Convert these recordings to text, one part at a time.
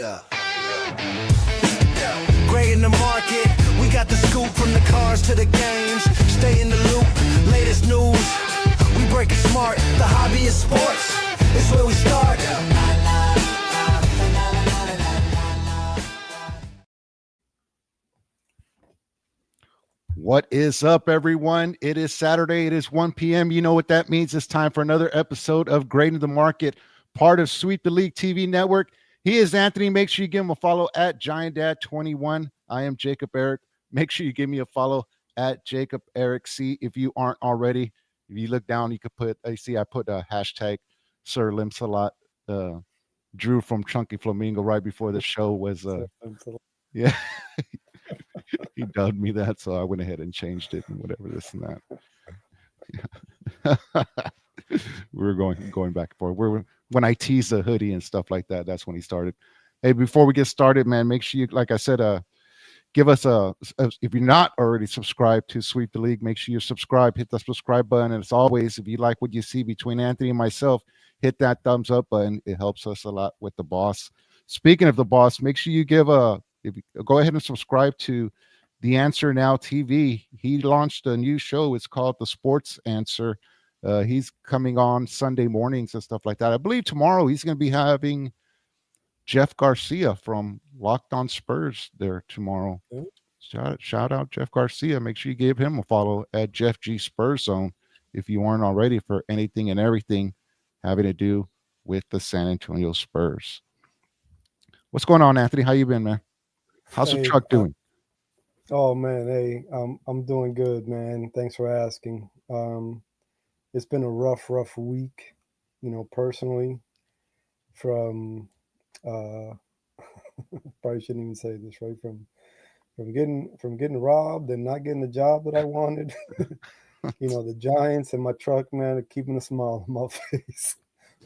Yeah. Gray in the market, we got the scoop from the cars to the games. Stay in the loop, latest news. We break it smart, the hobby is sports. It's where we start. What is up, everyone? It is Saturday. It is 1 p.m. You know what that means. It's time for another episode of Great in the Market, part of Sweep the League TV network. He is Anthony. Make sure you give him a follow at Giant Dad 21. I am Jacob Eric. Make sure you give me a follow at Jacob Eric C. If you aren't already, if you look down, you could put, I see I put a hashtag Sir Limsalot, Drew from Chunky Flamingo right before the show was, yeah. He dubbed me that, so I went ahead and changed it and whatever, this and that. We're going back and forth. When I tease the hoodie and stuff like that, that's when he started. Hey, before we get started, man, make sure you, like I said, give us if you're not already subscribed to Sweep the League, make sure you subscribe, hit the subscribe button. And as always, if you like what you see between Anthony and myself, hit that thumbs up button. It helps us a lot with the boss. Speaking of the boss, make sure you go ahead and subscribe to The Answer Now TV. He launched a new show. It's called The Sports Answer. He's coming on Sunday mornings and stuff like that. I believe tomorrow he's going to be having Jeff Garcia from Locked On Spurs there tomorrow. Shout out Jeff Garcia. Make sure you give him a follow at Jeff G Spurs Zone if you aren't already, for anything and everything having to do with the San Antonio Spurs. What's going on, Anthony? How you been, man? How's the truck doing? Oh man, hey, I'm doing good, man. Thanks for asking. It's been a rough week, personally. From probably shouldn't even say this, right? From getting robbed and not getting the job that I wanted. The Giants and my truck, man, are keeping a smile on my face.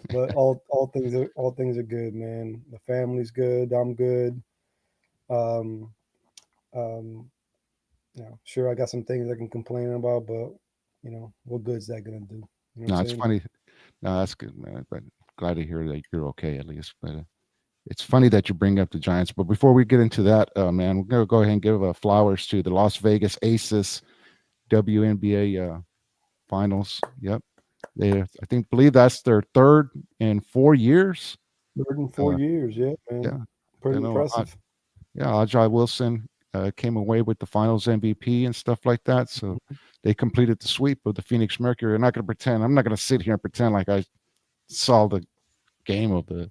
But all things are good, man. The family's good. I'm good. Sure, I got some things I can complain about, but what good's that gonna do? No, it's funny. No, that's good, man. But glad to hear that you're okay at least. But it's funny that you bring up the Giants. But before we get into that, man, we're gonna go ahead and give flowers to the Las Vegas Aces WNBA finals. Yep, believe that's their third in 4 years. Third in 4 years, yeah, man. Yeah, pretty impressive. Ajay Wilson came away with the finals MVP and stuff like that. So they completed the sweep of the Phoenix Mercury. I'm not going to sit here and pretend like I saw the game of the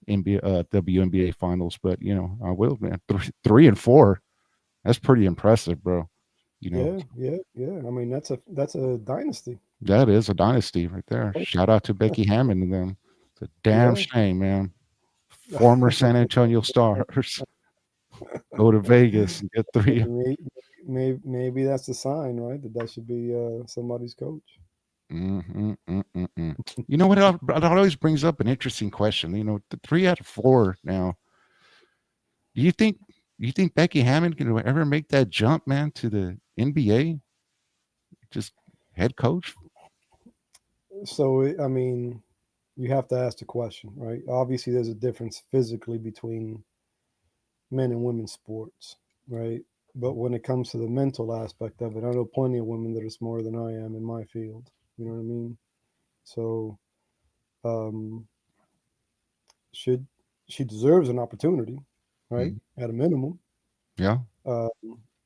WNBA finals, but I will, man. 3 and 4. That's pretty impressive, bro. Yeah. I mean, that's a dynasty. That is a dynasty right there. Shout out to Becky Hammond and them. It's a damn shame, man. Former San Antonio Stars go to Vegas and get 3. Maybe that's a sign, right? That should be somebody's coach. You know what? It always brings up an interesting question. The 3 out of 4 now. Do you think Becky Hammond can ever make that jump, man, to the NBA? Just head coach? So, I mean, you have to ask the question, right? Obviously, there's a difference physically between men and women's sports, right? But when it comes to the mental aspect of it, I know plenty of women that are smarter than I am in my field. You know what I mean? So, she deserves an opportunity, right? Mm-hmm. At a minimum. Yeah.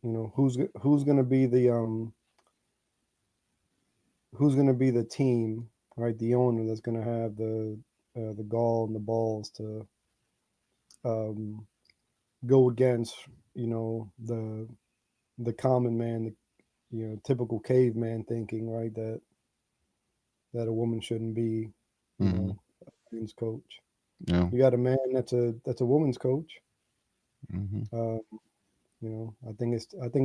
Who's going to be the team, right? The owner that's going to have the gall and the balls to go against, the common man, the typical caveman thinking, right? That a woman shouldn't be, a women's coach. Yeah. You got a man that's a woman's coach. Mm-hmm. I think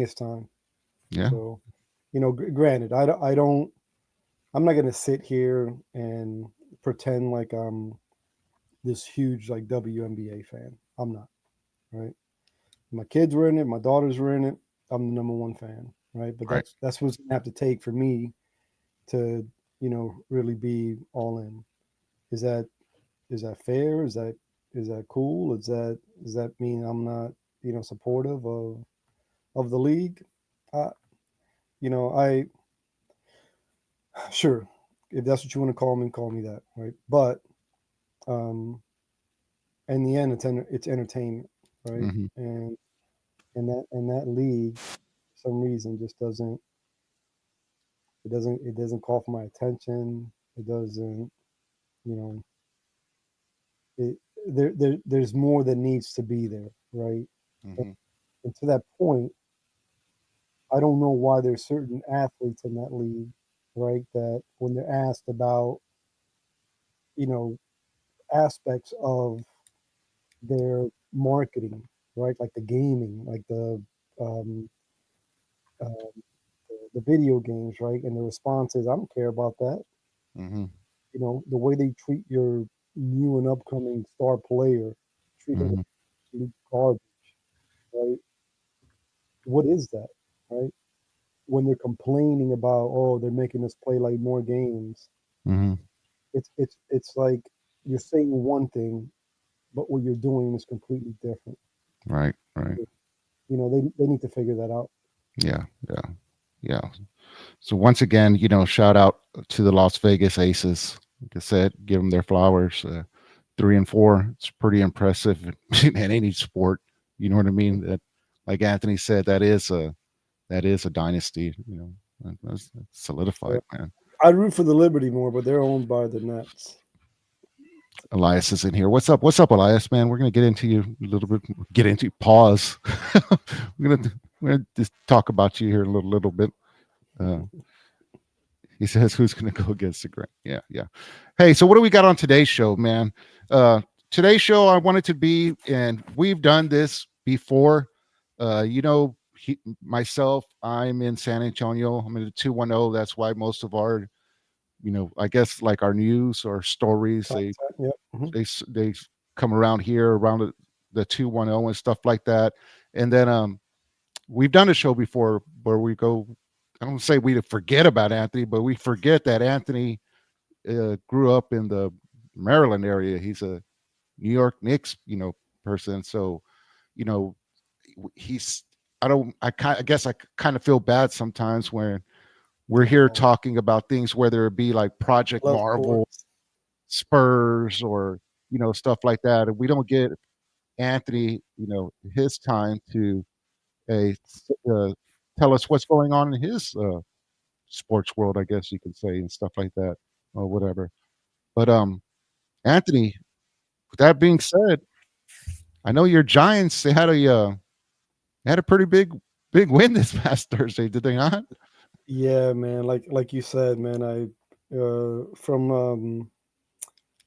it's time. Yeah. So, granted, I'm not gonna sit here and pretend like I'm this huge like WNBA fan. I'm not, right? My kids were in it, my daughters were in it. I'm the number one fan, right? But that's what's gonna have to take for me to really be all in. Is that fair? Is that Is that cool? Does that mean I'm not, supportive of the league? Uh, I sure, if that's what you want to call me that, right? But um, in the end, it's entertainment, right? Hmm. And that league, for some reason, just doesn't call for my attention. It doesn't, you know, it there's more that needs to be there, right? And, Hmm. and to that point, I don't know why there's certain athletes in that league, right? That when they're asked about, you know, aspects of their marketing, right? Like the gaming, like um, uh, the video games, right? And the response is, I don't care about that. Hmm. The way they treat your new and upcoming star player, treat it like Hmm. absolute garbage, right? What is that, right? When they're complaining about, oh, they're making us play like more games, Hmm. it's like you're saying one thing, but what you're doing is completely different. Right. Right. They need to figure that out. Yeah. Yeah. Yeah. So once again, shout out to the Las Vegas Aces. Like I said, give them their flowers. 3-4. It's pretty impressive in any sport. You know what I mean? That, like Anthony said, that is a dynasty. That's Yeah. solidified, man. I'd root for the Liberty more, but they're owned by the Nets. Elias is in here. What's up? What's up, Elias? Man, we're gonna get into you a little bit. Get into pause. we're gonna just talk about you here a little bit. Uh, he says, "Who's gonna go against the grain?" Yeah, yeah. Hey, so what do we got on today's show, man? Uh, today's show, I wanted to be, and we've done this before. Myself, I'm in San Antonio. I'm in the 210. That's why most of our, I guess like our news or stories, Contact, yep. they come around here around the 210 and stuff like that. And then we've done a show before where we go, I don't say we forget about Anthony, but we forget that Anthony grew up in the Maryland area. He's a New York Knicks, person. So, you know, he's I guess I kind of feel bad sometimes when we're here Oh, talking about things, whether it be like Project love Marvel, sports. Spurs, or stuff like that, and we don't get Anthony, his time to uh, uh, tell us what's going on in his sports world, I guess you could say, and stuff like that, or whatever. But Anthony, with that being said, I know your Giants. They had a pretty big win this past Thursday, did they not? Yeah, man. Like you said, man. From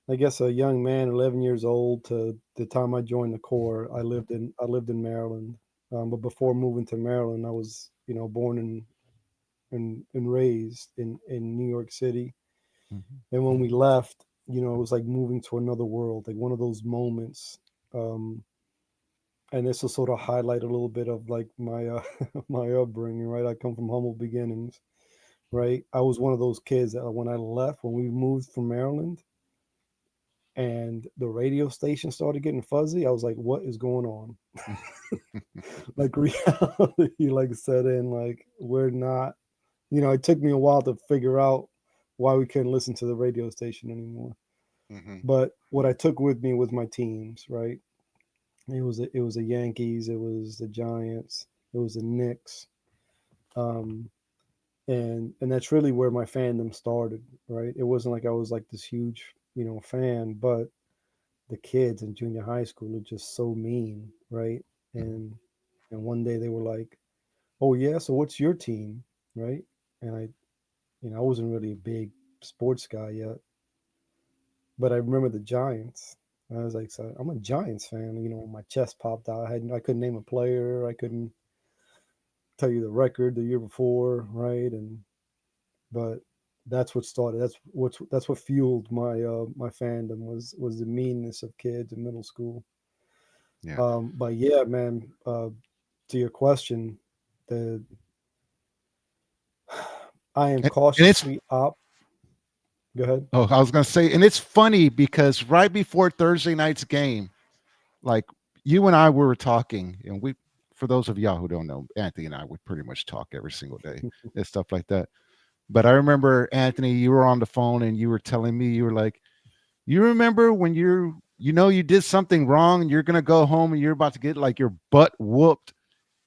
I guess a young man, 11 years old, to the time I joined the Corps, I lived in Maryland. But before moving to Maryland, I was born and raised in New York City. Mhm. And when we left, it was like moving to another world, like one of those moments. Um, and this will sort of highlight a little bit of like my my upbringing, right? I come from humble beginnings, right? I was one of those kids that when I left, when we moved from Maryland, and the radio station started getting fuzzy, I was like, "What is going on?" Like reality, like set in. Like we're not. It took me a while to figure out why we couldn't listen to the radio station anymore. Mhm. But what I took with me was my teams, right? It was the Yankees, it was the Giants, it was the Knicks, um, and that's really where my fandom started, right? It wasn't like I was like this huge, fan, but the kids in junior high school are just so mean, right? And one day they were like, "Oh yeah, so what's your team?" Right? And I wasn't really a big sports guy yet, but I remember the Giants. I was like, so I'm a Giants fan. My chest popped out. I couldn't name a player. I couldn't tell you the record the year before, right? But that's what started. That's what fueled my fandom was the meanness of kids in middle school. Yeah. But yeah, man. To your question, the I am And it's cautiously op. Go ahead. I was gonna say, and it's funny because right before Thursday night's game, like you and I were talking, and we, for those of y'all who don't know, Anthony and I would pretty much talk every single day and stuff like that. But I remember, Anthony, you were on the phone and you were telling me, you were like, you remember when you did something wrong and you're gonna go home and you're about to get like your butt whooped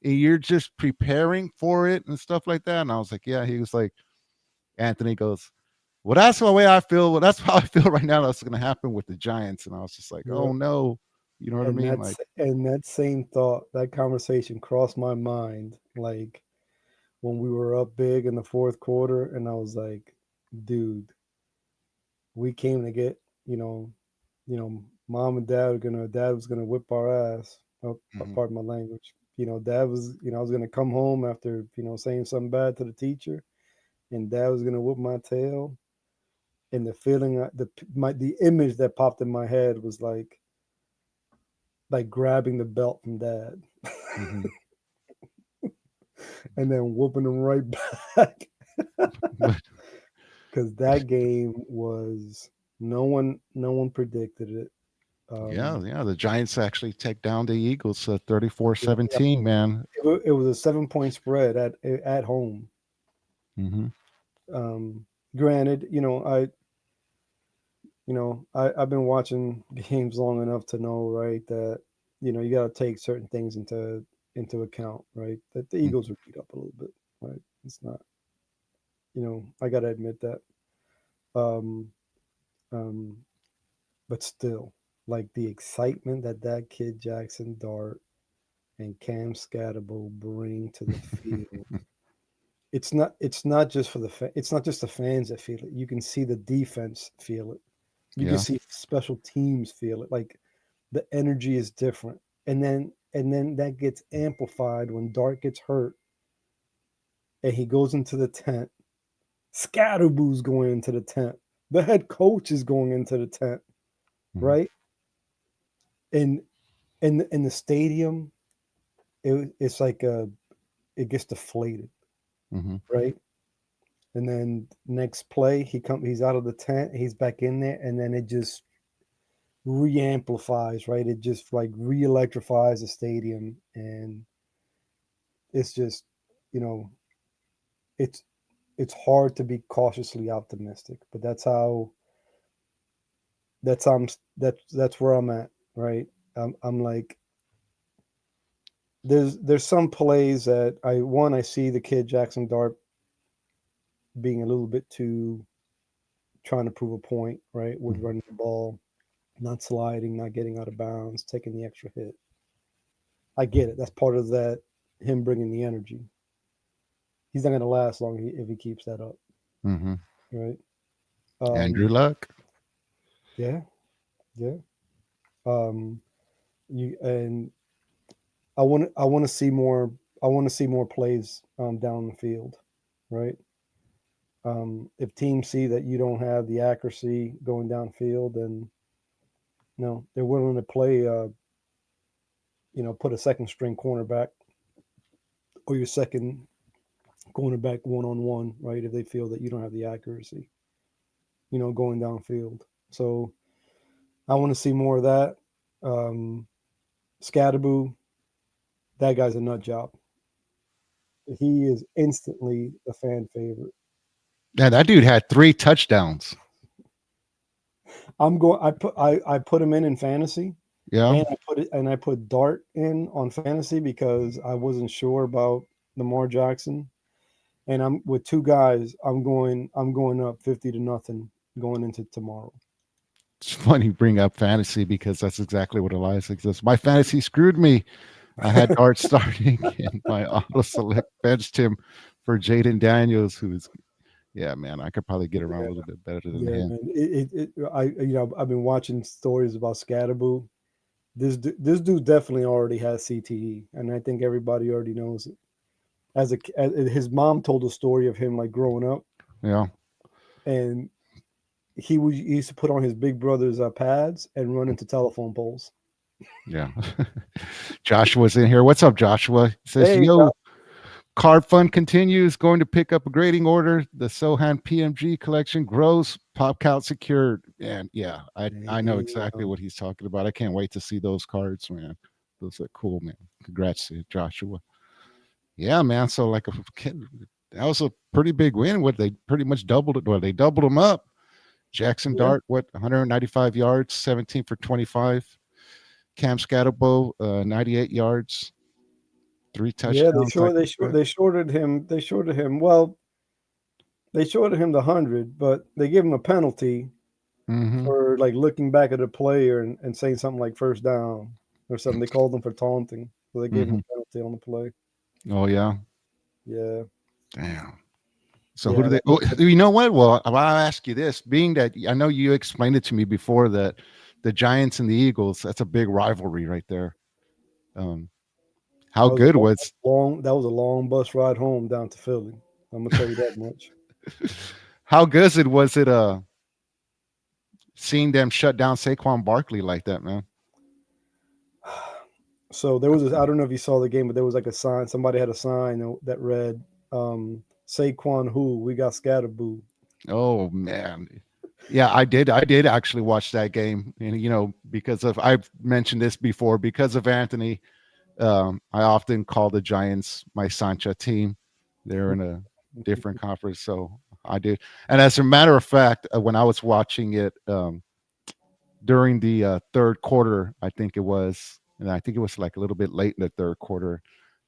and you're just preparing for it and stuff like that. And I was like, yeah. He was like, Anthony goes, well, that's the way I feel. Well, that's how I feel right now. That's gonna happen with the Giants. And I was just like, Yeah. oh no, you know what I And mean? that's Like, and that same thought, that conversation crossed my mind, like when we were up big in the fourth quarter, and I was like, dude, we came to get, mom and dad was gonna whip our ass. Oh, mhm, pardon my language. Dad was, I was gonna come home after, saying something bad to the teacher, and dad was gonna whip my tail. And the feeling, the image that popped in my head was like grabbing the belt from dad mhm. and then whooping him right back. But Because that game was no one predicted it. yeah, Um, yeah, the Giants actually take down the Eagles yeah, 34-17, man. it was a 7 point spread at home. Hmm. Granted, I've been watching games long enough to know, right, that you got to take certain things into account, right? That the Eagles were beat up a little bit, right? It's not, I got to admit that. Um, um, but still, like the excitement that kid Jackson Dart and Cam Scatterbo bring to the field. It's not just for it's not just the fans that feel it. You can see the defense feel it. You can Yeah. see special teams feel it. Like the energy is different. And then that gets amplified when Dart gets hurt and he goes into the tent. Scatterboo's going into the tent. The head coach is going into the tent, Mhm. right? And in the stadium, it's like it gets deflated, Mhm. right? And then next play, he's out of the tent, he's back in there, and then it just re-amplifies, right? It just like re-electrifies the stadium, and it's just, you know, it's it's hard to be cautiously optimistic, but that's how I'm that's where I'm at, right? I'm like there's some plays that I see the kid Jackson Dart being a little bit too trying to prove a point, right? With Mhm. running the ball, not sliding, not getting out of bounds, taking the extra hit. I get it. That's part of that. Him bringing the energy. He's not going to last long if he keeps that up, Mhm. right? Andrew Um, Luck. yeah, yeah. Um, you and I want to see more. I want to see more plays down the field, right? If teams see that you don't have the accuracy going downfield, then no, they're willing to play. Put a second string cornerback or your second cornerback one on one, right? If they feel that you don't have the accuracy, going downfield. So I want to see more of that. Um, Scatterboo, that guy's a nut job. He is instantly a fan favorite. Yeah, that dude had 3 touchdowns. I put him in fantasy, Yeah. and I put Dart in on fantasy because I wasn't sure about Lamar Jackson. And I'm with two guys. I'm going up 50-0 going into tomorrow. It's funny you bring up fantasy because that's exactly what Elias says. My fantasy screwed me. I had Dart starting and my auto select benched him for Jaden Daniels, who's, yeah, man, I could probably get around a little bit better than Yeah, him. man. I've been watching stories about Scatterboo. This dude definitely already has CTE, and I think everybody already knows it. His mom told a story of him like growing up, Yeah. and he used to put on his big brother's pads and run into telephone poles. Yeah. Joshua's in here. What's up, Joshua? He says, Hey, yo, Card fund continues. Going to pick up a grading order. The Sohan PMG collection grows. Pop count secured. And yeah, I know exactly what he's talking about. I can't wait to see those cards, man. Those are cool, man. Congrats to Joshua. Yeah, man. So like that was a pretty big win. What they pretty much doubled it. Well, they doubled them up. Jackson Yeah. Dart, 195 yards, 17 for 25. Cam Scatterbo, 98 yards, 3 Yeah, touchdowns. they shorted him. They shorted him. Well, they shorted him the 100, but they give him a penalty Mm-hmm. for like looking back at a player and saying something like first down or something. They called him for taunting, so they gave him a penalty on the play. Oh yeah, Yeah. damn. So Yeah, who do they? Oh, you know what? Well, I'll ask you this: being that I know you explained it to me before that the Giants and the Eagles—that's a big rivalry right there. How good was? That was a long bus ride home down to Philly. I'm gonna tell you that much. How good was it? Seeing them shut down Saquon Barkley like that, man. So there was this, I don't know if you saw the game, but there was like a sign. Somebody had a sign that read, "Saquon who? We got Scatterboo." Oh man. Yeah, I did. I did actually watch that game, and because of I've mentioned this before. Because of Anthony, I often call the Giants my Sancha team. They're in a different conference, so I did. And as a matter of fact, when I was watching it during the third quarter, I think it was, and I think it was like a little bit late in the third quarter.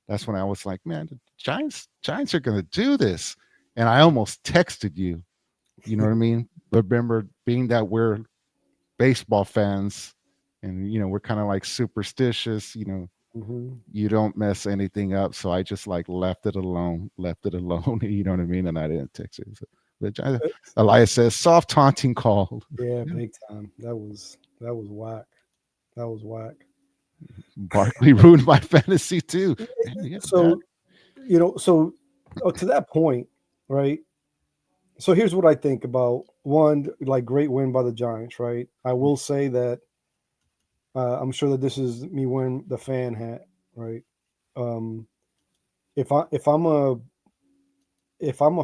That's when I was like, man, the Giants are going to do this, and I almost texted you. You know what I mean? Remember, being that we're baseball fans, and we're kind of like superstitious. You don't mess anything up, so I just like left it alone. You know what I mean? And I didn't text it. So, but Elias says soft taunting call. Yeah, big time. That was whack. That was whack. Barkley ruined my fantasy too. So, to that point, right? So here's what I think about one, like great win by the Giants, right? I will say that I'm sure that this is me wearing the fan hat, right? If I'm a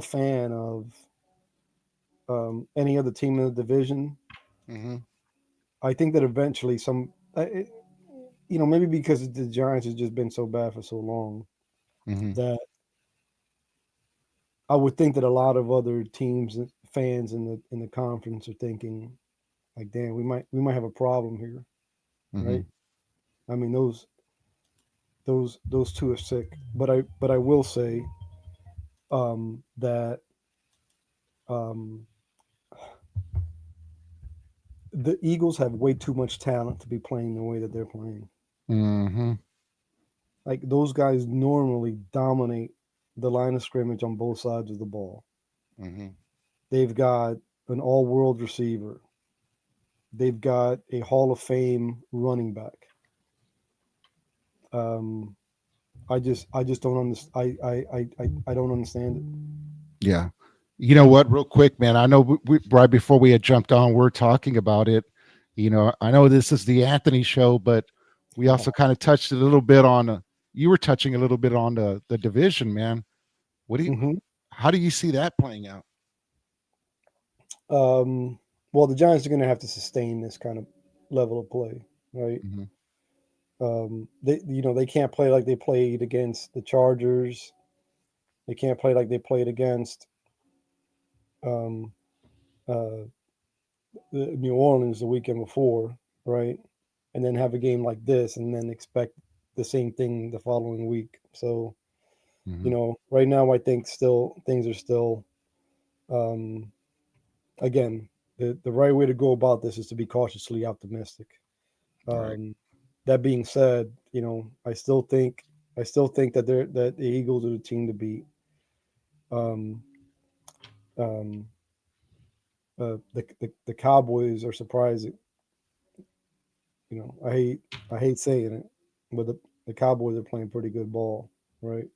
fan of any other team in the division, I think that eventually maybe because the Giants has just been so bad for so long that I would think that a lot of other teams, fans in the conference are thinking, like, damn, we might have a problem here, right? I mean, those two are sick, but I will say that the Eagles have way too much talent to be playing the way that they're playing. Like, those guys normally dominate the line of scrimmage on both sides of the ball. They've got an all-world receiver. They've got a Hall of Fame running back. I just don't understand. I don't understand it. Yeah. You know what? Real quick, man. I know right before we had jumped on, we're talking about it. I know this is the Anthony show, but we also kind of touched a little bit on. You were touching a little bit on the division, man. How do you see that playing out? Well, the Giants are going to have to sustain this kind of level of play, right? They can't play like they played against the Chargers. They can't play like they played against New Orleans the weekend before, right? And then have a game like this, and then expect the same thing the following week. So, right now I think things are still, again, the right way to go about this is to be cautiously optimistic. Right. That being said, I still think that the Eagles are the team to beat. The Cowboys are surprising. I hate saying it, but the Cowboys are playing pretty good ball, right?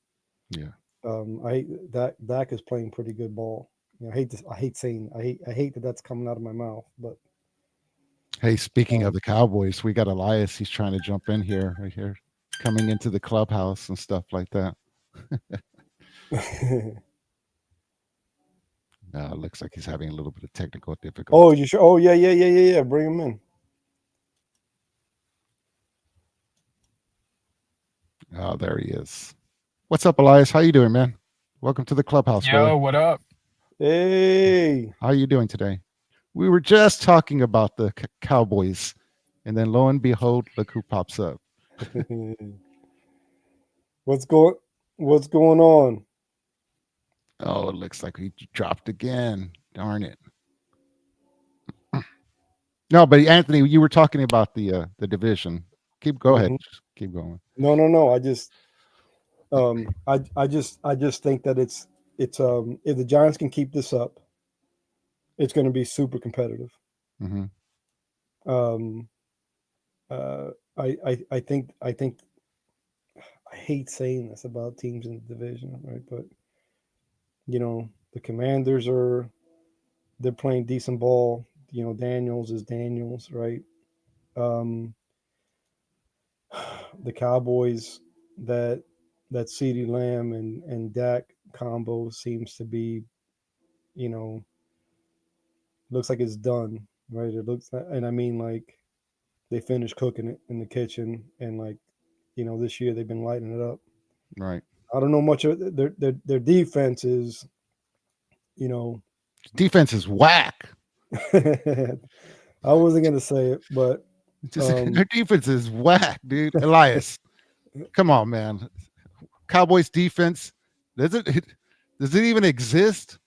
Yeah. I hate that Dak is playing pretty good ball. I hate this. I hate that that's coming out of my mouth. But hey, speaking of the Cowboys, we got Elias. He's trying to jump in here, right here, coming into the clubhouse and stuff like that. Looks like he's having a little bit of technical Oh, difficulty. you sure? Oh, yeah. Bring him in. Oh, there he is. What's up, Elias? How you doing, man? Welcome to the clubhouse, brother. Yo, what up? Hey. How you doing today? We were just talking about the Cowboys, and then lo and behold, look who pops up. What's going on? Oh, it looks like he dropped again. Darn it. No, but Anthony, you were talking about the division. Go ahead. Just keep going. No. I just think that it's if the Giants can keep this up, it's going to be super competitive. Mm-hmm. Um, I think I hate saying this about teams in the division, right? But the Commanders they're playing decent ball. Daniels is Daniels, right? Um, the Cowboys that CeeDee Lamb and Dak combo seems to be, looks like it's done, right? It looks, and I mean, like, they finished cooking it in the kitchen, and like, this year they've been lighting it up. Right. I don't know much of their defense is, you know, Defense is whack. I wasn't gonna say it, but Their defense is whack, dude. Elias, come on, man. Cowboys defense does it even exist?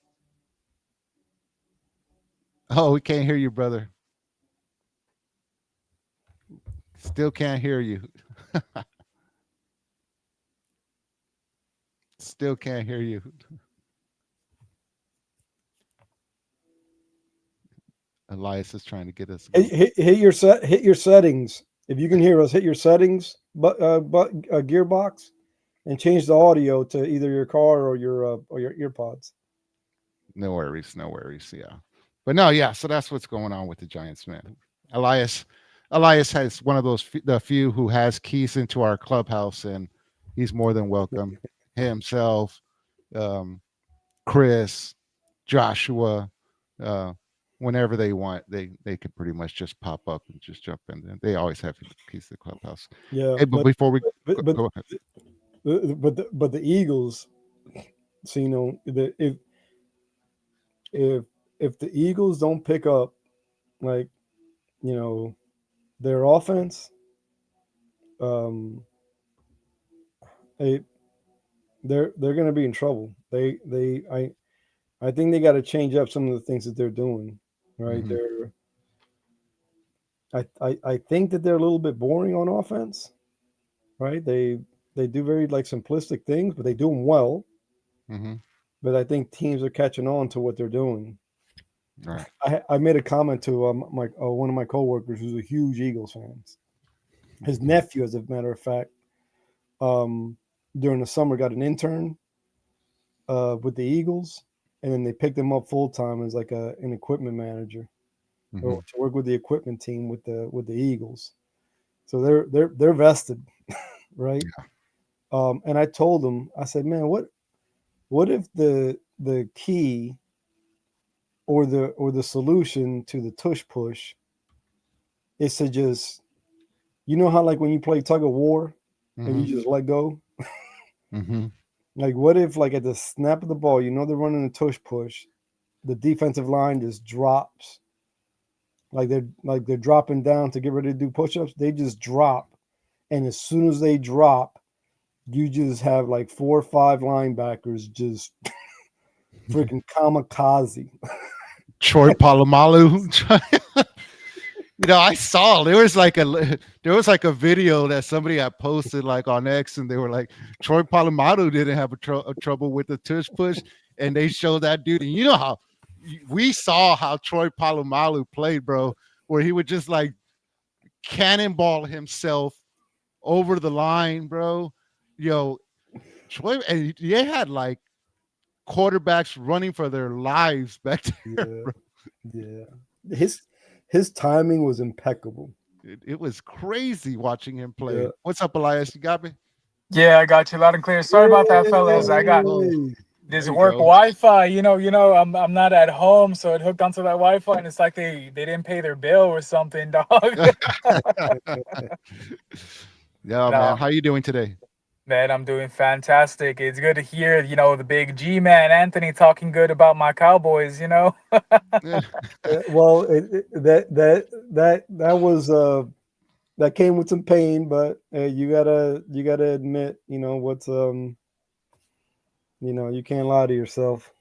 Oh, we can't hear you, brother. Still can't hear you. Still can't hear you. Elias is trying to get us. hit your settings. If you can hear us, hit your settings, gearbox, and change the audio to either your car or your earpods. No worries, no worries. Yeah, but no, yeah. So that's what's going on with the Giants, man. Elias has one of those the few who has keys into our clubhouse, and he's more than welcome. Himself, Chris, Joshua, whenever they want, they could pretty much just pop up and just jump in. They always have keys to the clubhouse. Yeah, Hey, but before we but the Eagles, so if the Eagles don't pick up, like, their offense, they're going to be in trouble. I think they got to change up some of the things that they're doing. Right, Mhm. I think that they're a little bit boring on offense. Right, they do very like simplistic things, but they do them well. Mm-hmm. But I think teams are catching on to what they're doing. Right. I made a comment to one of my coworkers who's a huge Eagles fan. His nephew, as a matter of fact, during the summer got an intern with the Eagles, and then they picked him up full time as like an equipment manager or to work with the equipment team with the Eagles. So they're vested, right? Yeah. And I told him, I said, man, what if the key or the solution to the tush push is to just, how like when you play tug of war and you just let go. Mm-hmm. Like, what if, like, at the snap of the ball, they're running a tush push, the defensive line just drops, like they're dropping down to get ready to do push-ups. They just drop, and as soon as they drop, you just have like 4 or 5 linebackers just freaking kamikaze. Troy Polamalu. I saw there was like a video that somebody had posted like on X, and they were like, Troy Polamalu didn't have a trouble with the tush push, and they showed that dude, and how we saw how Troy Polamalu played, bro, where he would just like cannonball himself over the line, bro. Troy, and they had like quarterbacks running for their lives back there. Yeah. His timing was impeccable. It was crazy watching him play. Yeah. What's up, Elias? You got me? Yeah, I got you loud and clear. Sorry about that, fellas. I got Oh, Yay! there this you work go. Wi-Fi. I'm not at home, so it hooked onto that Wi-Fi, and it's like they didn't pay their bill or something, dog. Yeah, man. No, How you doing today? man, I'm doing fantastic. It's good to hear, the big G man Anthony talking good about my Cowboys. Yeah. Well, that was that came with some pain, but you gotta admit, you can't lie to yourself.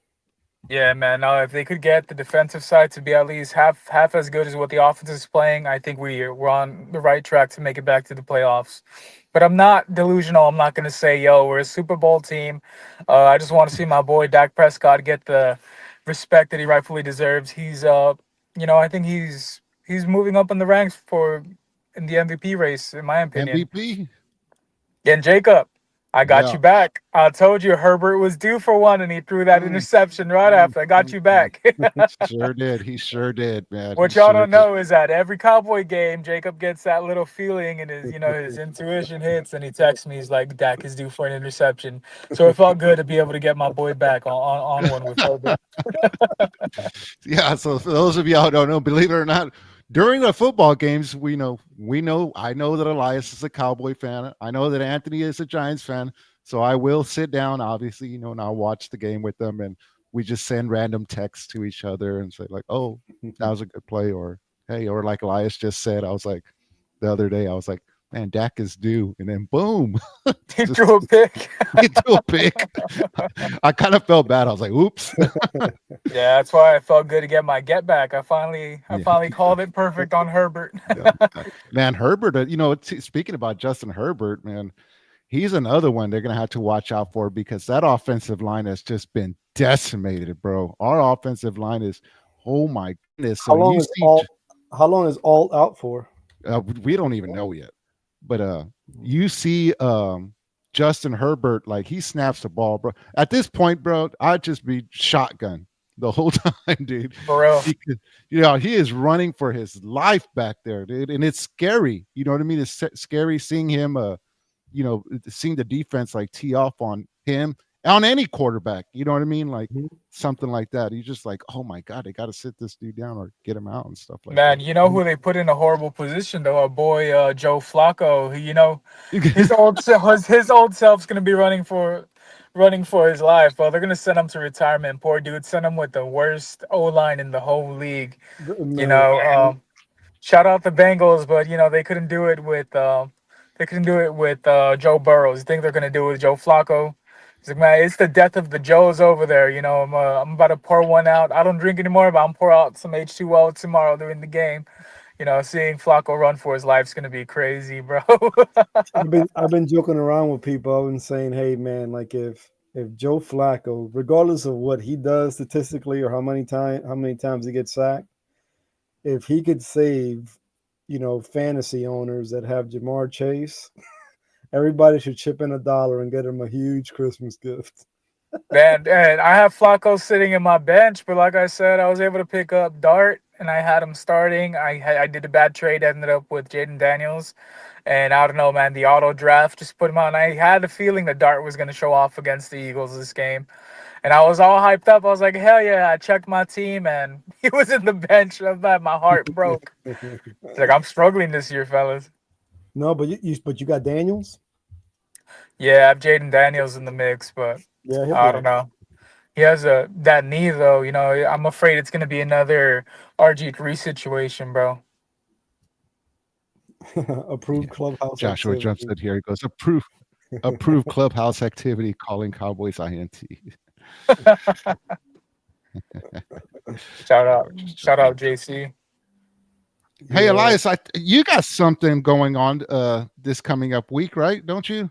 Yeah, man. No, if they could get the defensive side to be at least half as good as what the offense is playing, I think we're on the right track to make it back to the playoffs. But I'm not delusional. I'm not gonna say, yo, we're a Super Bowl team. I just want to see my boy Dak Prescott get the respect that he rightfully deserves. I think he's moving up in the ranks for in the MVP race, in my opinion. MVP? And Jacob, I got Yeah. you back. I told you Herbert was due for one, and he threw that Mm, interception right mm, after. I got mm, you mm. back. Sure did. He sure did, man. He What y'all sure don't did. know is that every Cowboy game, Jacob gets that little feeling, and his intuition hits, and he texts me. He's like, "Dak is due for an interception." So it felt good to be able to get my boy back on one with Herbert. Yeah, so for those of y'all who don't know, believe it or not, during the football games, I know that Elias is a Cowboy fan. I know that Anthony is a Giants fan. So I will sit down, obviously, and I'll watch the game with them, and we just send random texts to each other and say like, "Oh, that was a good play," or "Hey," or like Elias just said, I was like the other day, I was like, "Man, Dak is due," and then boom, He just threw a pick. into a pick. I kind of felt bad. I was like, "Oops." Yeah, that's why I felt good to get my get back. I Yeah. finally called it perfect on Herbert. Yeah. Man, Herbert, speaking about Justin Herbert, man, he's another one they're going to have to watch out for because that offensive line has just been decimated, bro. Our offensive line is, oh my goodness. How So long you is see, alt? How long is alt out for? we don't even know yet, but you see Justin Herbert, like he snaps the ball, bro. At this point, bro, I'd just be shotgun the whole time, dude. For real. Because, he is running for his life back there, dude, and it's scary. You know what I mean? It's scary seeing him, seeing the defense like tee off on him, on any quarterback. You know what I mean? Like Mhm. something like that. You just like, oh my god, they got to sit this dude down or get him out and stuff like Man, that. you know who they put in a horrible position though? Our boy Joe Flacco. His old self's gonna be running for his life. Well, they're gonna send him to retirement. Poor dude, send him with the worst O line in the whole league. You Man, know, shout out the Bengals, but they couldn't do it with Joe Burrows. You think they're gonna do it with Joe Flacco? He's like, man, it's the death of the Joes over there. I'm about to pour one out. I don't drink anymore, but I'm pour out some H2O tomorrow during the game. Seeing Flacco run for his life is gonna be crazy, bro. I've been joking around with people. I've been saying, hey man, like if Joe Flacco, regardless of what he does statistically or how many times he gets sacked, if he could save, fantasy owners that have Jamar Chase, everybody should chip in $1 and get him a huge Christmas gift. Man, and I have Flacco sitting in my bench, but like I said, I was able to pick up Dart, and I had him starting. I did a bad trade, ended up with Jaden Daniels, and I don't know, man. The auto draft just put him on. I had a feeling that Dart was going to show off against the Eagles this game, and I was all hyped up. I was like, hell yeah! I checked my team, and he was in the bench. My heart broke. It's like I'm struggling this year, fellas. No, but you got Daniels. Yeah, I have Jaden Daniels in the mix, but Yeah, he'll I be don't know. He has that knee though. I'm afraid it's gonna be another RG3 situation, bro. approved clubhouse Joshua jumps activity. in here. He goes, approve clubhouse activity calling Cowboys INT. Shout out, JC. Hey Yeah. Elias, you got something going on this coming up week, right? Don't you?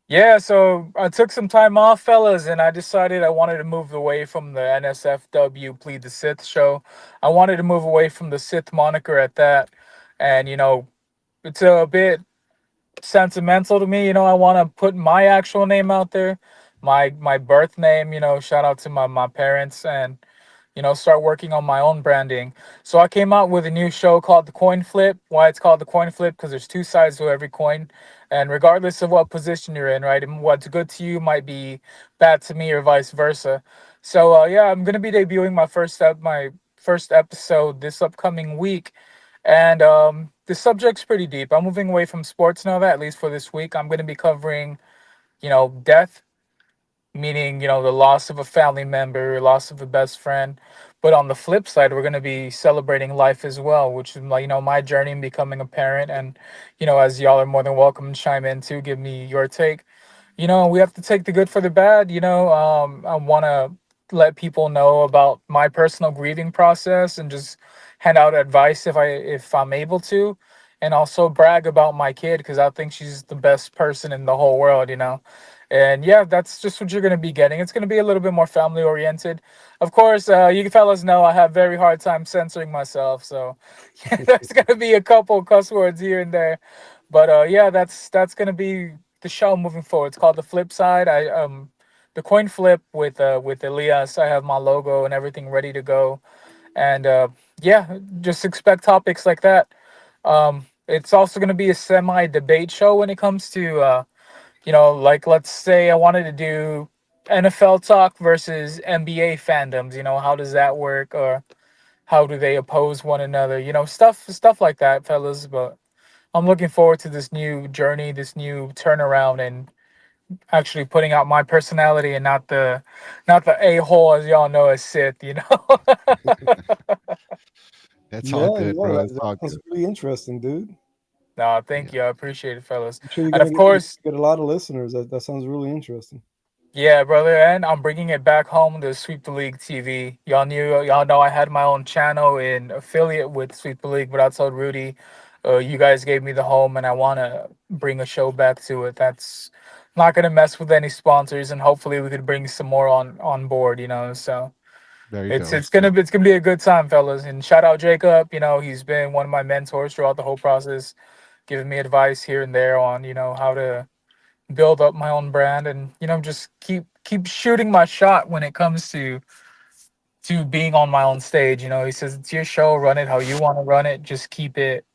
Yeah, so I took some time off, fellas, and I decided I wanted to move away from the NSFW Plead the Sith show. I wanted to move away from the Sith moniker at that, and it's a bit sentimental to me. I want to put my actual name out there, my birth name. Shout out to my parents, and start working on my own branding. So I came out with a new show called The Coin Flip. Why it's called The Coin Flip? Because there's two sides to every coin. And regardless of what position you're in, right, and what's good to you might be bad to me or vice versa. So yeah, I'm gonna be debuting my first episode this upcoming week, and the subject's pretty deep. I'm moving away from sports now, that at least for this week. I'm gonna be covering, death, meaning, the loss of a family member, loss of a best friend. But on the flip side, we're going to be celebrating life as well, which is my, my journey in becoming a parent. And, as y'all are more than welcome to chime in too, give me your take. We have to take the good for the bad. I want to let people know about my personal grieving process and just hand out advice if I'm able to, and also brag about my kid because I think she's the best person in the whole world. And yeah, that's just what you're going to be getting. It's going to be a little bit more family oriented. Of course, you fellas know I have very hard time censoring myself, so yeah, there's going to be a couple cuss words here and there. But yeah, that's going to be the show moving forward. It's called The Flip Side. The coin flip with Elias. I have my logo and everything ready to go. And yeah, just expect topics like that. It's also going to be a semi debate show when it comes to like, let's say I wanted to do NFL talk versus NBA fandoms. How does that work, or how do they oppose one another? Stuff like that, fellas. But I'm looking forward to this new journey, this new turnaround, and actually putting out my personality and not the a-hole, as y'all know, as Sith. That's all Yeah, good, yeah, bro. It's that all sounds good. really interesting, dude. No, Yeah, thank you. I appreciate it, fellas. I'm sure you're And gonna of get, course, get a lot of listeners. That sounds really interesting. yeah, brother, and I'm bringing it back home to Sweep the League TV. Y'all know I had my own channel in affiliate with Sweep the League, but I told Rudy, you guys gave me the home, and I want to bring a show back to it. That's not gonna mess with any sponsors, and hopefully we could bring some more on board. So there you it's go. it's gonna it's gonna be a good time, fellas. And shout out Jacob. He's been one of my mentors throughout the whole process, giving me advice here and there on how to build up my own brand, and just keep shooting my shot when it comes to being on my own stage. He says it's your show, run it how you want to run it, just keep it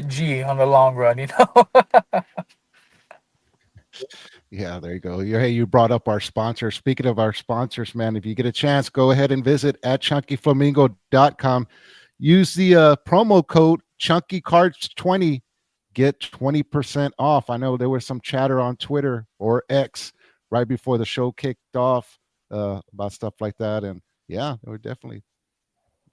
G on the long run. Yeah, there you go. Hey, you brought up our sponsor. Speaking of our sponsors, man, if you get a chance, go ahead and visit at chunkyflamingo.com. Use the promo code chunkycards20. Get 20% off. I know there was some chatter on Twitter or X right before the show kicked off about stuff like that. And yeah, they were definitely.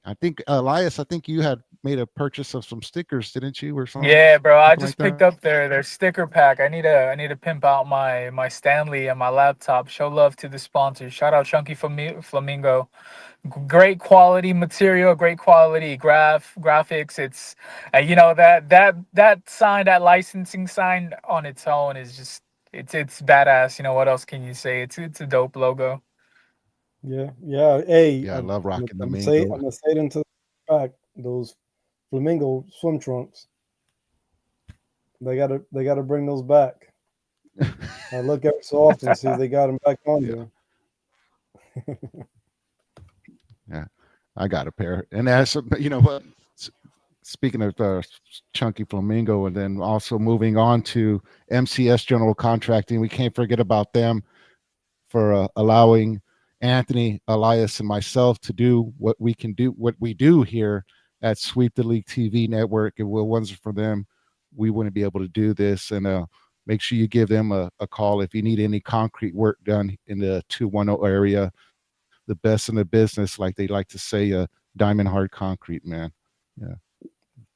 I think Elias, I think you had made a purchase of some stickers, didn't you, or something, Yeah, bro. I something like just that? picked up their sticker pack. I need to pimp out my Stanley and my laptop. Show love to the sponsors. Shout out Chunky Flamingo. Great quality material, great quality graphics. It's that sign, that licensing sign on its own is just it's badass. What else can you say? It's a dope logo. Yeah, yeah. Hey, Yeah, I love I'm rocking the gonna say Mingo. I'm gonna say it into the fact. Those flamingo swim trunks. They gotta bring those back. I look every so often to see if they got them back on Yeah, there. yeah. I got a pair. And that's, you know what? Speaking of Chunky Flamingo, and then also moving on to MCS General Contracting, we can't forget about them for allowing Anthony, Elias, and myself to do what we do here at Sweep the League TV network. If it wasn't for them, we wouldn't be able to do this. And make sure you give them a call if you need any concrete work done in the 210 area. The best in the business, like they like to say, diamond hard concrete, man. Yeah,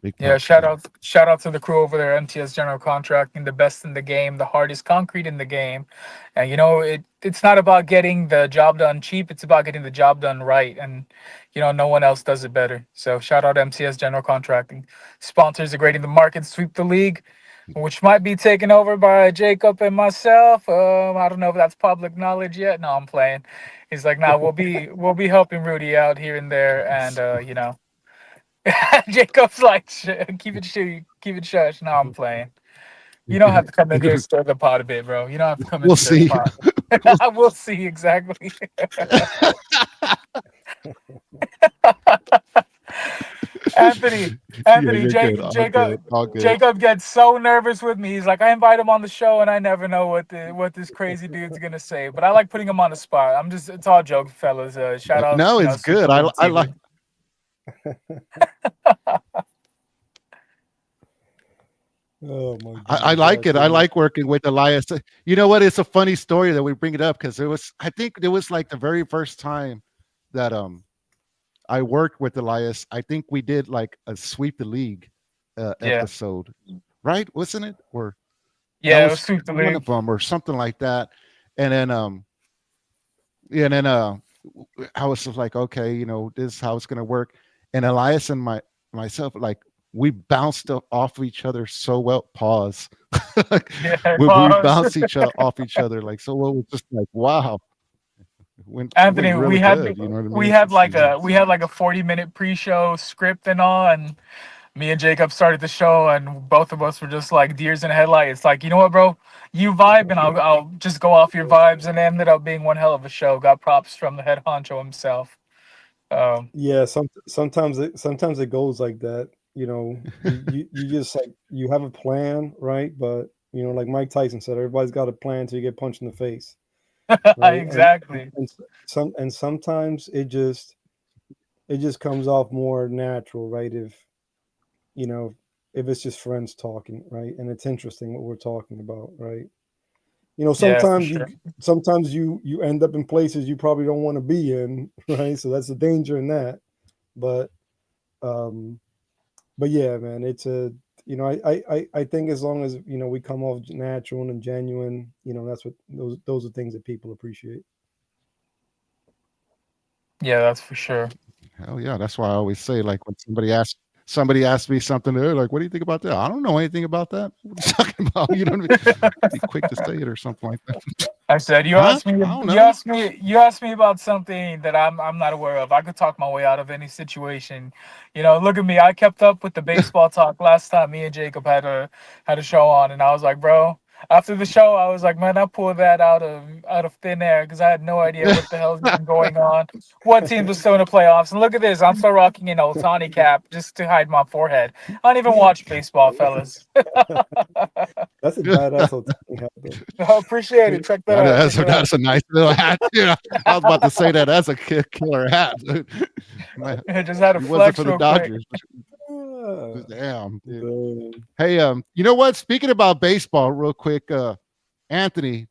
big Yeah, props to them. shout out to the crew over there, MTS General Contracting, the best in the game, the hardest concrete in the game. And it's not about getting the job done cheap, it's about getting the job done right. And no one else does it better. So shout out MTS General Contracting. Sponsors are great in the market, Sweep the League, which might be taken over by Jacob and myself. I don't know if that's public knowledge yet. No, I'm playing. He's like, nah, we'll be helping Rudy out here and there, and Jacob's like, keep it shush. No, I'm playing. You don't have to come in here and stir the pot a bit, bro. You don't have to come in We'll and stir the see. pot. I will see exactly. Anthony, Yeah, Anthony, you're good. All good. All good. Jacob gets so nervous with me. He's like, I invite him on the show, and I never know what this crazy dude's gonna say. But I like putting him on the spot. It's all joke, fellas. Shout out, No, it's good. Super Bowl I TV. like. Oh my I goodness, like it. I that's like working with Elias. You know what? It's a funny story that we bring it up because I think it was like the very first time that I worked with Elias. I think we did like a sweep the league Yeah, episode, right? Wasn't it? Or that yeah, it was was Sweep the one League. of them or something like that. And then yeah, and then I was just like, okay, you know, this is how it's gonna work. And Elias and myself, like we bounced off each other so well. Pause. Yeah, we pause. bounced off each other like so well. It was just like wow, went Anthony, really good. You know what I mean? we It's had just, like a 40-minute pre-show script and all, and me and Jacob started the show, and both of us were just like deers in headlights. Like, you know what, bro? You vibe, and I'll just go off your vibes, and it ended up being one hell of a show. Got props from the head honcho himself. yeah. Sometimes it goes like that. You know, you just like you have a plan, right? But you know, like Mike Tyson said, everybody's got a plan till you get punched in the face, right? Exactly. And sometimes it just comes off more natural, right? If you know, if it's just friends talking, right? And it's interesting what we're talking about, right? You know, Yeah, for sometimes sure. you end up in places you probably don't want to be in, right? So that's the danger in that. But um but yeah, man, it's a you know, I think as long as you know we come off natural and genuine, you know, that's what those are things that people appreciate. Yeah, that's for sure. hell yeah. That's why I always say like when somebody asks me something, they're like, "What do you think about that?" I don't know anything about that. What are you talking about? You know what I mean? Be quick to say it or something like that. I said, Huh? I don't know. you asked me about something that I'm not aware of. I could talk my way out of any situation. You know, look at me. I kept up with the baseball talk last time me and Jacob had a show on, and I was like, bro. After the show, I was like, man, I pulled that out of thin air because I had no idea what the hell's been going on. What teams were still in the playoffs? And look at this, I'm still rocking an Ohtani cap just to hide my forehead. I don't even watch baseball, fellas. That's a badass Ohtani hat, though. I appreciate it. Check that out. Check it out. That's a nice little hat. You know, I was about to say that that's a killer hat. Dude. Man, I just had a it wasn't flex for the real quick. Dodgers. Yeah. Damn. Dude. Man. Hey, you know what? Speaking about baseball, real quick, Anthony,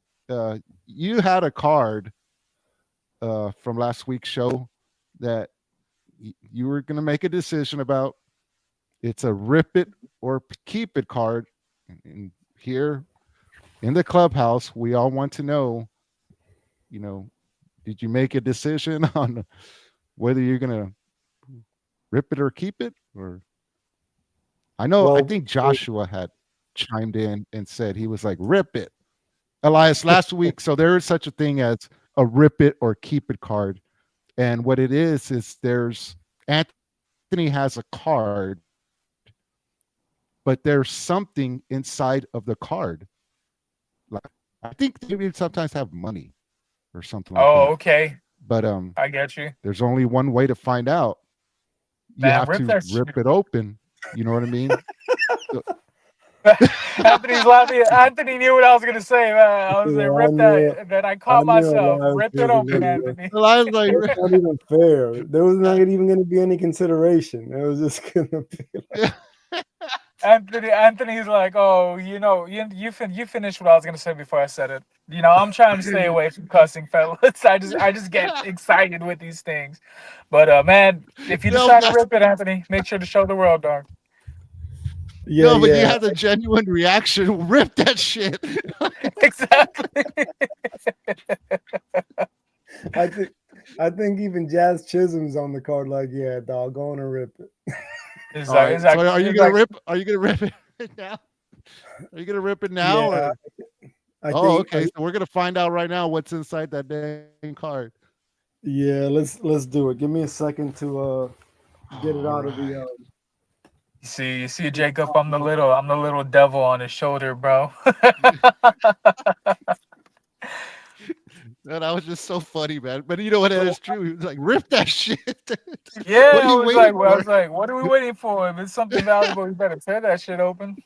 you had a card from last week's show that you were going to make a decision about. It's a rip it or keep it card. And here in the clubhouse, we all want to know, you know, did you make a decision on whether you're going to rip it or keep it? Or I know, I Well, think Joshua had chimed in and said he was like, rip it. Elias, last week. So there is such a thing as a rip it or keep it card. And what it is there's Anthony has a card, but there's something inside of the card. Like I think maybe sometimes have money or something like Oh, that. okay. But I get you. there's only one way to find out. You Man, have rip to that shit. rip it open. You know what I mean? Anthony's laughing. Anthony knew what I was gonna say, man. I was yeah, like, rip that. Then I caught myself. Rip it open, Anthony. Elias like, It's not even fair. There was not even going to be any consideration. It was just going to be like, Anthony's like, oh, you know, you finished what I was gonna say before I said it. You know, I'm trying to stay away from cussing, fellas. I just get excited with these things. But man, if you decide to rip it, Anthony, make sure to show the world, dog. yeah, no, but yeah. you had a genuine reaction. Rip that shit. Exactly. I think even Jazz Chisholm's on the card. Like, yeah, dog, go on and rip it. It's All like, right, it's so like, are you it's gonna like- rip? Are you gonna rip it now? Are you gonna rip it now? Yeah, Or? I Oh, think. okay. So we're gonna find out right now what's inside that dang card. Yeah, let's do it. Give me a second to get it out of the. you see, Jacob, I'm the little devil on his shoulder, bro. And I was just so funny, man. But you know what? That is true. He was like, rip that shit. Yeah, What are you waiting I for? was like, what are we waiting for? If it's something valuable, you better tear that shit open.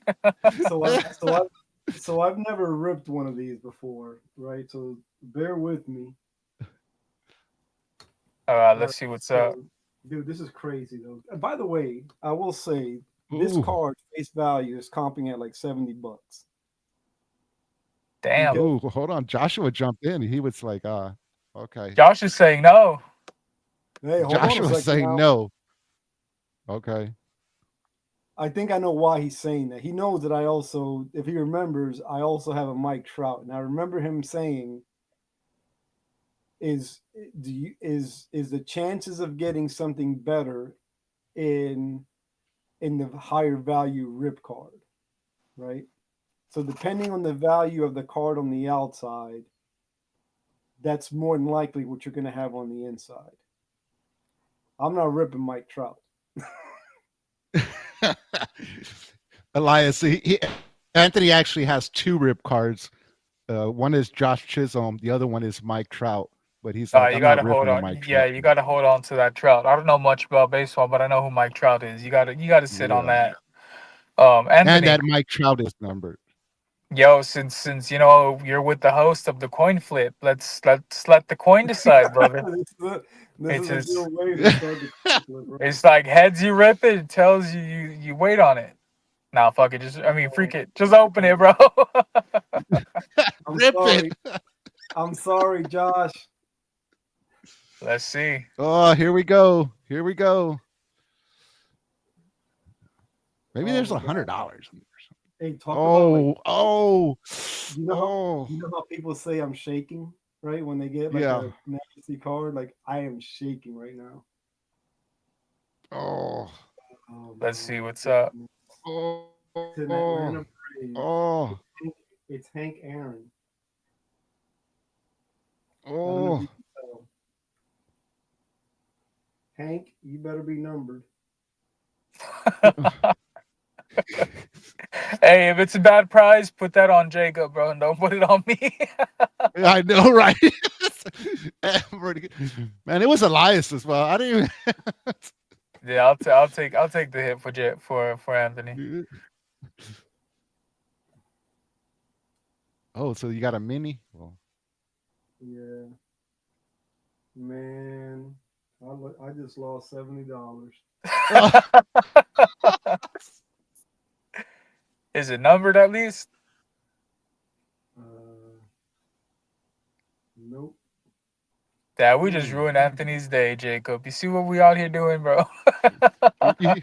So I've never ripped one of these before, right? So bear with me. All right, All right, let's see what's up. so, dude, this is crazy though. And by the way, I will say this Ooh, card face value is comping at like $70. Damn, Because ooh, hold on. Joshua jumped in. He was like, okay. Josh is saying no. hey, hold on a Joshua second saying now. no. Okay. I think I know why he's saying that. He knows that I also, if he remembers, I also have a Mike Trout, and I remember him saying, "Is is the chances of getting something better in the higher value rip card, right? So depending on the value of the card on the outside, that's more than likely what you're going to have on the inside. I'm not ripping Mike Trout. Elias, Anthony actually has two rip cards. One is Josh Chisholm. The other one is Mike Trout. But he's like, You I'm not gotta hold ripping a on. Mike Yeah, Trout. you gotta hold on to that Trout. I don't know much about baseball, but I know who Mike Trout is. You gotta sit on Yeah. that. And Anthony, that Mike Trout is numbered. yo, since you know you're with the host of the coin flip, let's let the coin decide, brother. This It's is a just, good way to start the conflict, right? it's like heads you rip it, it tells you wait on it. Nah, fuck it. Freak it. Just open it, bro. I'm Rip sorry. it. I'm sorry, Josh. Let's see. Oh, here we go. Here we go. Maybe Oh there's my $100. God. Hey, talk about like Oh, you know oh, you know how people say I'm shaking, right? When they get like yeah. a nasty card, like I am shaking right now. Oh, Oh Let's my see what's up. goodness. oh, It's an oh, Atlanta Braves. oh, It's Hank Aaron. I don't know if oh. you can tell. Hank, you better be numbered. Hey, if it's a bad prize, put that on Jacob, bro, and don't put it on me. I know, right? Man, it was Elias as well. I didn't Yeah, I'll take the hit for Anthony. even. Oh, so you got a mini? Well, Yeah, man. I just lost $70. Is it numbered at least? Nope. Yeah, we just ruined Anthony's day, Jacob. You see what we out here doing, bro? you,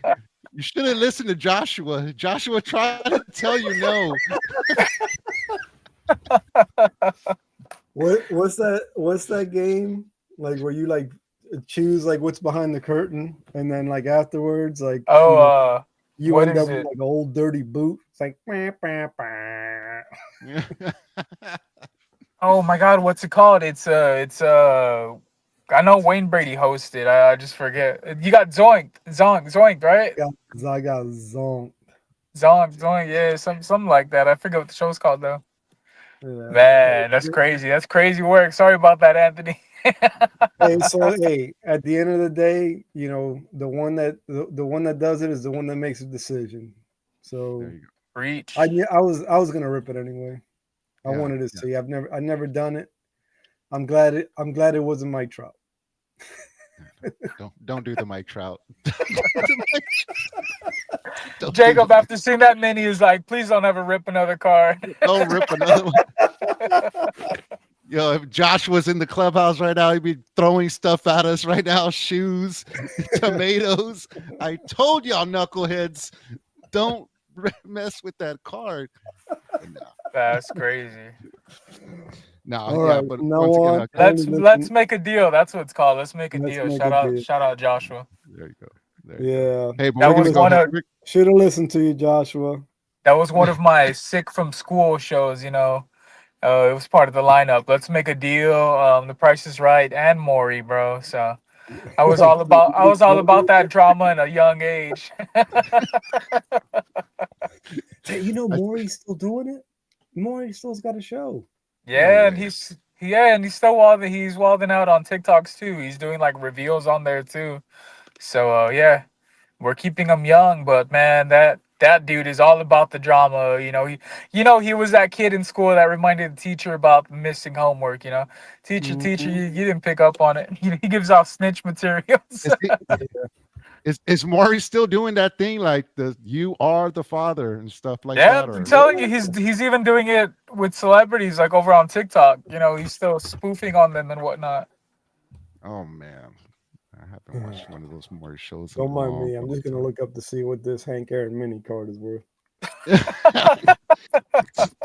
you should have listened to Joshua. Joshua tried to tell you no. What's that game like where you like choose like what's behind the curtain and then like afterwards like you what end is up with it? like an old dirty boot. It's like bah, bah, bah. Oh my God, what's it called? I know Wayne Brady hosted. I just forget. You got Zoink, right? I got zonked. Zoink, yeah, something like that. I forget what the show's called though. Yeah. Man, that's crazy. That's crazy work. Sorry about that, Anthony. Hey, so hey, at the end of the day, you know, the one that does it is the one that makes a decision. So There you go. Reach. I was gonna rip it anyway. I Yeah, wanted to see. I've never done it. I'm glad it wasn't Mike Trout. Don't do the Mike Trout. Don't do Jacob, the- after seeing that mini, is like, please don't ever rip another card. Don't rip another one. Yo, if Josh was in the clubhouse right now, he'd be throwing stuff at us right now. Shoes, tomatoes. I told y'all knuckleheads, don't mess with that card. That's crazy. No, All yeah, right, but now once on. again, Let's make a deal. That's what it's called. Let's make a Let's deal. make a deal. Shout out Joshua. there you go. There you go. Yeah, Hey, but That we're was gonna one go. of should have listened to you, Joshua. that was one of my sick from school shows. You know, it was part of the lineup. Let's make a deal. The Price is Right and Maury, bro. So I was all about that drama at a young age. Hey, you know Maury's still doing it. Maury still's got a show. Yeah, and way. Yeah, and he's wilding out on TikToks too. He's doing like reveals on there too. So yeah, we're keeping him young, but man, that dude is all about the drama. He was that kid in school that reminded the teacher about missing homework. Teacher, you didn't pick up on it. He gives out snitch materials. Is, is Maury still doing that thing like the "you are the father" and stuff like Yeah, that? Or I'm telling you, he's even doing it with celebrities like over on TikTok. He's still spoofing on them and whatnot. oh man, I haven't watched one of those Maury shows. In Don't a mind long, me. I'm just gonna long look up to see what this Hank Aaron mini card is worth. time.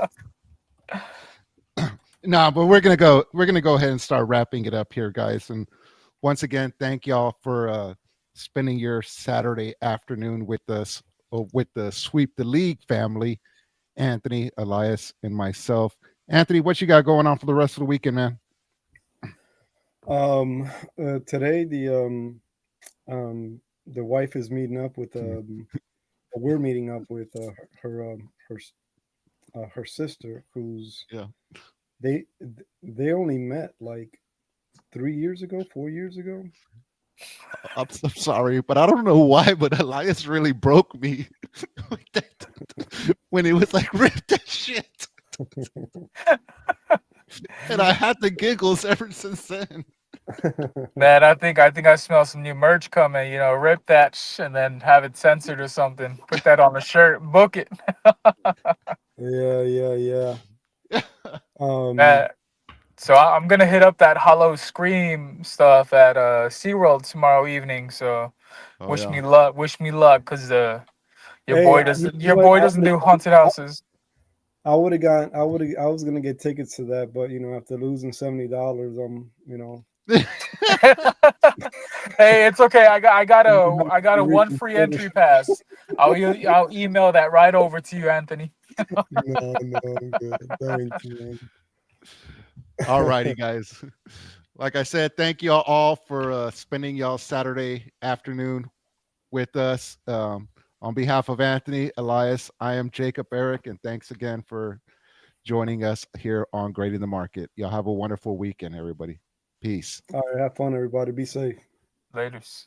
Nah, but we're gonna go. We're gonna go ahead and start wrapping it up here, guys. And once again, thank y'all for spending your Saturday afternoon with us, with the Sweep the League family, Anthony, Elias, and myself. Anthony, what you got going on for the rest of the weekend, man? Today the wife is meeting up with we're meeting up with her sister, who's Yeah. they only met like 3 years ago, 4 years ago. I'm so sorry, but I don't know why, but Elias really broke me with that, when it was like, rip that shit. And I had the giggles ever since then. Man, I think I smell some new merch coming. Rip that and then have it censored or something. Put that on the shirt, book it. Yeah. So I'm gonna hit up that Hollow Scream stuff at SeaWorld tomorrow evening. So Oh, wish yeah. me luck. Wish me luck, cause your Hey, boy you doesn't know your what? boy doesn't do haunted houses. I would have gone. I was gonna get tickets to that, but after losing $70, Hey, it's okay. I got a one free entry pass. I'll email that right over to you, Anthony. No, I'm good. Thank you, man. All righty, guys. Like I said, thank you all for spending y'all Saturday afternoon with us. On behalf of Anthony, Elias, I am Jacob Eric, and thanks again for joining us here on Grading the Market. Y'all have a wonderful weekend, everybody. Peace. All right, have fun, everybody. Be safe. Laters.